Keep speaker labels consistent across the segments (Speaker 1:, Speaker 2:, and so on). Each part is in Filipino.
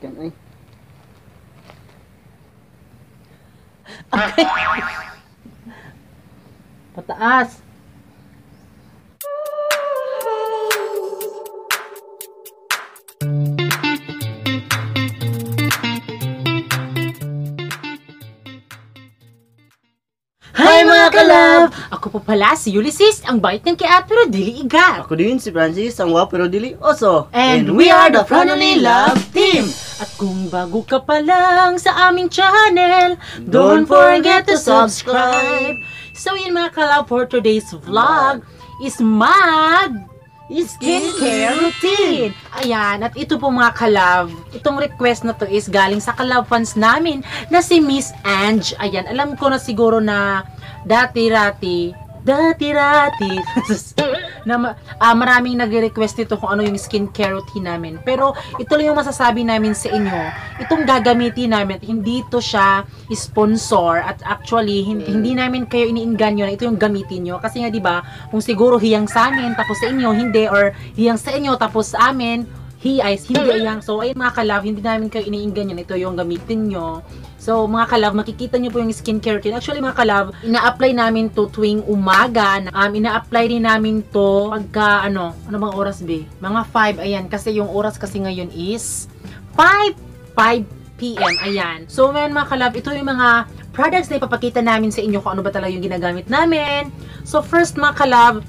Speaker 1: Kan ay.
Speaker 2: Okay. Pataas. Hi mga kalab! Ako po pala si Ulysses, ang bait ng kiat pero dili igat.
Speaker 1: Ako din si Francis, ang wa pero dili oso.
Speaker 2: And we are the Friendly Love Team! At kung bago ka pa lang sa aming channel, don't forget to subscribe! So yun mga kalab, for today's vlog is skincare routine. Ayan, at ito po mga kalab, itong request na to is galing sa kalab fans namin na si Miss Ange. Ayan, alam ko na siguro na dati-rati na maraming nagre-request nito kung ano yung skincare routine namin. Pero ito lang yung masasabi namin sa inyo. Itong gagamitin namin, hindi to siya sponsor at actually hindi namin kayo iniinganyo na ito yung gamitin nyo. Kasi nga 'di ba, kung siguro hiyang sa amin tapos sa inyo hindi, or hiyang sa inyo tapos sa amin hindi ayang. So ayun mga kalab, hindi namin kayo iniinganyo na ito yung gamitin nyo. So, mga kalab, makikita nyo po yung skincare routine. Actually, mga kalab, ina-apply namin to tuwing umaga. Ina-apply din namin to pagka, ano bang oras, be? Mga 5, ayan. Kasi yung oras kasi ngayon is 5 p.m. Ayan. So, ngayon mga kalab, ito yung mga products na ipapakita namin sa inyo kung ano ba talaga yung ginagamit namin. So, first mga kalab,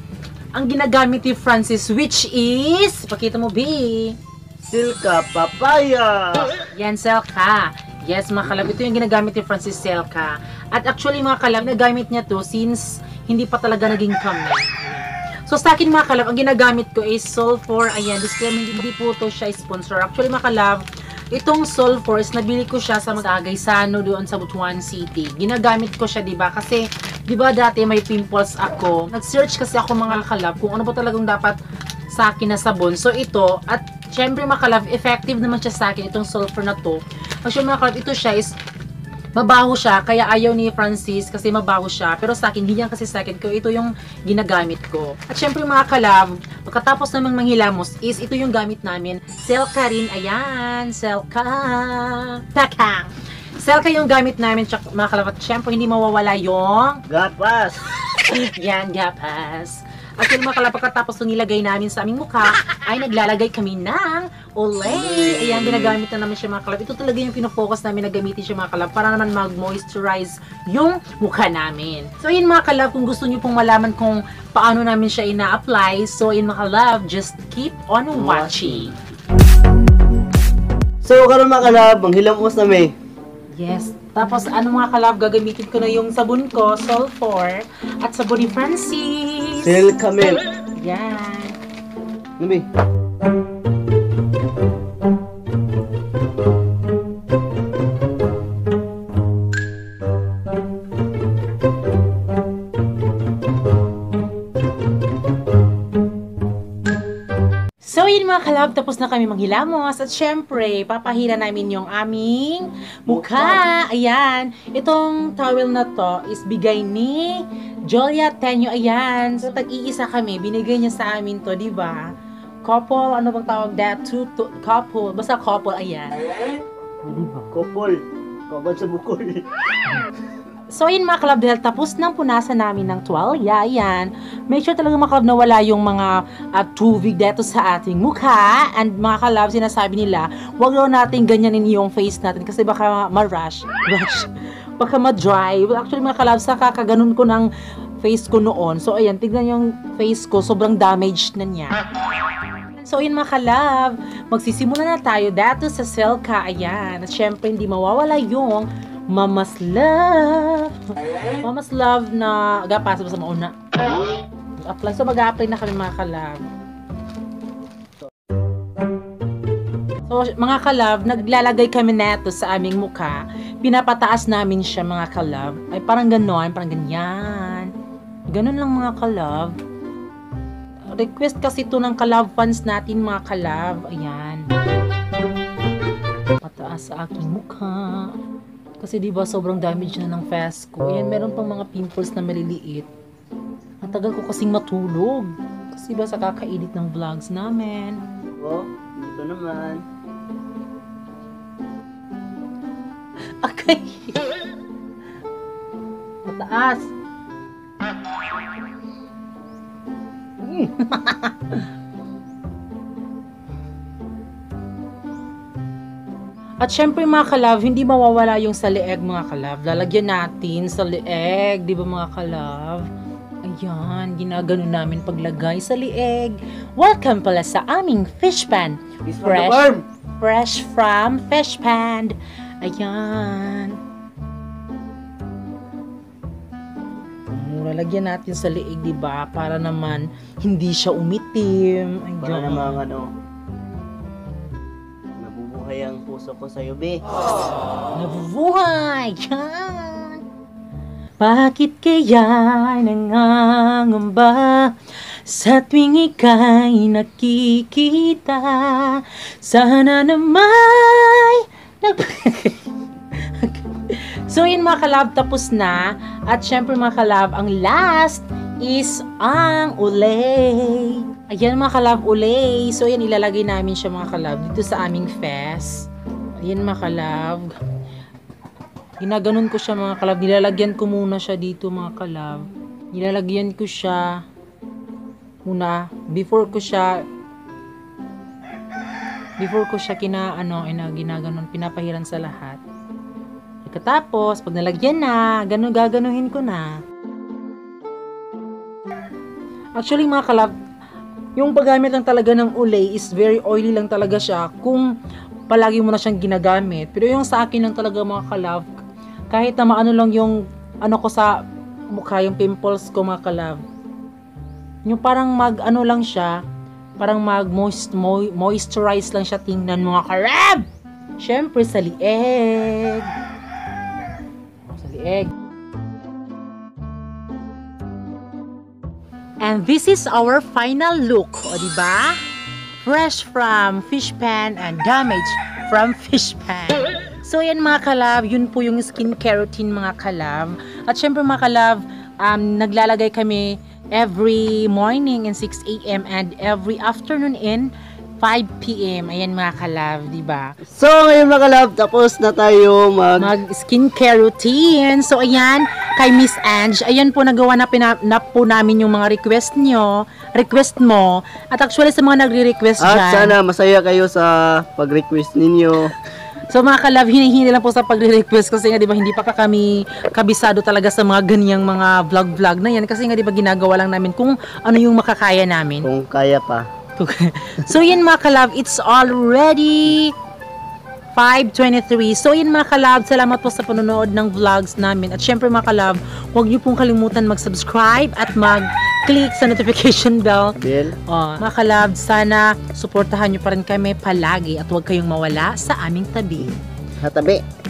Speaker 2: ang ginagamit ni Francis, which is, pakita mo, be?
Speaker 1: Silka Papaya.
Speaker 2: Yan, Silka. Yes, mga kalab, ito yung ginagamit ni Francis Silka. At actually, mga kalab, nagamit niya to since hindi pa talaga naging kami. So, sa akin, mga kalab, ang ginagamit ko is Sulfur. Ayan, disclaimer, hindi po to siya sponsor. Actually, mga kalab, itong Sulfur is nabili ko siya sa Agaysano doon sa Butuan City. Ginagamit ko siya, diba? Kasi, diba dati may pimples ako. Nag-search kasi ako, mga kalab, kung ano ba talagang dapat sa akin na sabon. So, ito, at syempre, mga kalab, effective naman siya sa akin, itong Sulfur na to. Actually, mga kalab, ito siya is mabaho siya, kaya ayaw ni Francis kasi mabaho siya. Pero sa akin, hindi yan kasi sa akin, kaya ito yung ginagamit ko. At syempre mga kalab, pagkatapos namang manghilamos is ito yung gamit namin. Silka rin, ayan, Silka. Takang! Silka yung gamit namin, mga kalab. At syempre, hindi mawawala yung
Speaker 1: Gapas.
Speaker 2: yan, gapas. At yung mga kalab, pagkatapos nung nilagay namin sa aming mukha, ay naglalagay kami ng Olay. Ayan, ginagamit na naman siya mga kalab. Ito talaga yung pinofocus namin na gamitin siya mga kalab para naman mag-moisturize yung mukha namin. So, yun mga kalab, kung gusto nyo pong malaman kung paano namin siya ina-apply, so yun mga kalab, just keep on watching.
Speaker 1: So, karon mga kalab, manghilamos na may.
Speaker 2: Yes. Tapos, ano mga kalab, gagamitin ko na yung sabon ko, Sulfur, at sabon ni Francis.
Speaker 1: Silka Milk.
Speaker 2: Yan.
Speaker 1: Nabi.
Speaker 2: So yun mga kalab, tapos na kami maghilamos at syempre, papahila namin yung aming mukha. Ayan, itong towel na to is bigay ni Jolia Tenyo. Ayan, so tag-iisa kami, binigay niya sa amin to, di ba? Couple, ano bang tawag that? Couple, basta couple, ayan.
Speaker 1: Kopol. Kabad sa bukol.
Speaker 2: So yun mga kalab, dahil tapos nang punasan namin ng tuwalya, ayan, make sure talaga mga kalab na wala yung mga tubig dito sa ating mukha. And mga kalab, sinasabi nila, wag daw natin ganyanin yung face natin kasi baka ma-rush, baka ma-dry. Actually mga kalab, sa kakaganon ko ng face ko noon. So ayan, tignan yung face ko, sobrang damaged na niya. So yun mga kalab, magsisimula na tayo dito sa Silka, ayan. At syempre hindi mawawala yung Mama's Love. Mama's Love na gapas sa mauna. Apply. So mag-apply na kami mga kalab. So mga kalab, naglalagay kami neto sa aming mukha. Pinapataas namin siya mga kalab. Ay parang ganon, parang ganyan. Ganon lang mga kalab. Request kasi ito ng kalab fans natin mga kalab. Ayan. Pataas sa aking mukha. Kasi diba sobrang damage na ng face ko. Ayan, meron pang mga pimples na maliliit. Ang tagal ko kasing matulog. Kasi ba sa kakaedit ng vlogs namin.
Speaker 1: Oh, ito naman.
Speaker 2: Okay. Mataas. At syempre mga kalab, hindi mawawala yung sa leeg mga kalab. Lalagyan natin sa leeg, di ba mga kalab? Ayan, ginagano namin paglagay sa leeg. Welcome pala sa aming fish pan.
Speaker 1: This from the farm.
Speaker 2: Fresh from fish pan. Ayan. Lalagyan natin sa leeg, di ba? Para naman hindi siya umitim. Ayan.
Speaker 1: Para namang nabubuhay ang puso ko sa'yo, be.
Speaker 2: Nabubuhay! Yan! Bakit kaya nangangamba sa tuwing ika'y nakikita? Sana namay So yun mga kalab, tapos na. At syempre mga kalab, ang last is ang ulay. Ayan mga kalab, ulay. So yan, ilalagay namin siya mga kalab dito sa aming fest. Ayan mga kalab. Ginaganon ko siya mga kalab. Nilalagyan ko muna siya dito mga kalab. Nilalagyan ko siya muna. Before ko siya ginaganon, pinapahiran sa lahat. Pagkatapos, pag nalagyan na, gaganuhin ko na. Actually mga kalab, yung paggamit lang talaga ng ulay is very oily lang talaga siya kung palagi mo na siyang ginagamit. Pero yung sa akin lang talaga mga kalab, kahit na maano lang yung ko sa mukha, yung pimples ko mga kalab, yung parang mag-ano lang siya, parang mag-moisturize lang siya, tingnan mga kalab. Syempre sa lieg. And this is our final look, o diba? Fresh from fish pan and damage from fish pan. So yan mga kalab, yun po yung skincare routine mga kalab. At syempre mga kalab, naglalagay kami every morning in 6 a.m. and every afternoon in 5 p.m. Ayan mga kalab, diba?
Speaker 1: So ngayon mga kalab, tapos na tayo
Speaker 2: mag skincare routine. So ayan, kay Miss Ange, ayan po, nagawa na po namin yung mga request mo. At actually sa mga nagre-request dyan.
Speaker 1: At sana masaya kayo sa pag-request ninyo.
Speaker 2: So mga kalab, hinihingi lang po sa pagre-request kasi nga diba hindi pa kami kabisado talaga sa mga ganyang mga vlog na yan. Kasi nga diba ginagawa lang namin kung ano yung makakaya namin.
Speaker 1: Kung kaya pa.
Speaker 2: So yun mga kalab, it's already 5:23. So yun mga kalab, salamat po sa panonood ng vlogs namin. At syempre mga kalab, huwag niyo pong kalimutan mag-subscribe at mag-click sa notification bell. Mga kalab, sana suportahan niyo pa rin kami palagi at huwag kayong mawala sa aming tabi.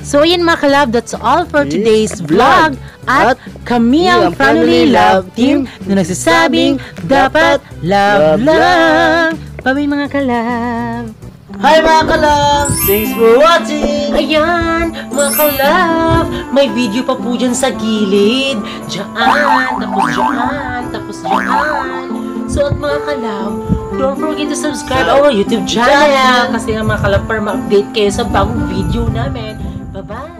Speaker 2: So yun mga kalab, that's all for today's vlog. At kami ang Family Love Team na nagsasabing dapat love lang. Bye mga kalab.
Speaker 1: Hi mga kalab! Thanks for watching!
Speaker 2: Ayan, mga kalab, may video pa po dyan sa gilid. Diyan, tapos diyan. So at mga kalab, don't forget to subscribe our YouTube channel. Kasi nga mga kalab, para ma-update kayo sa bagong video namin. Bye-bye!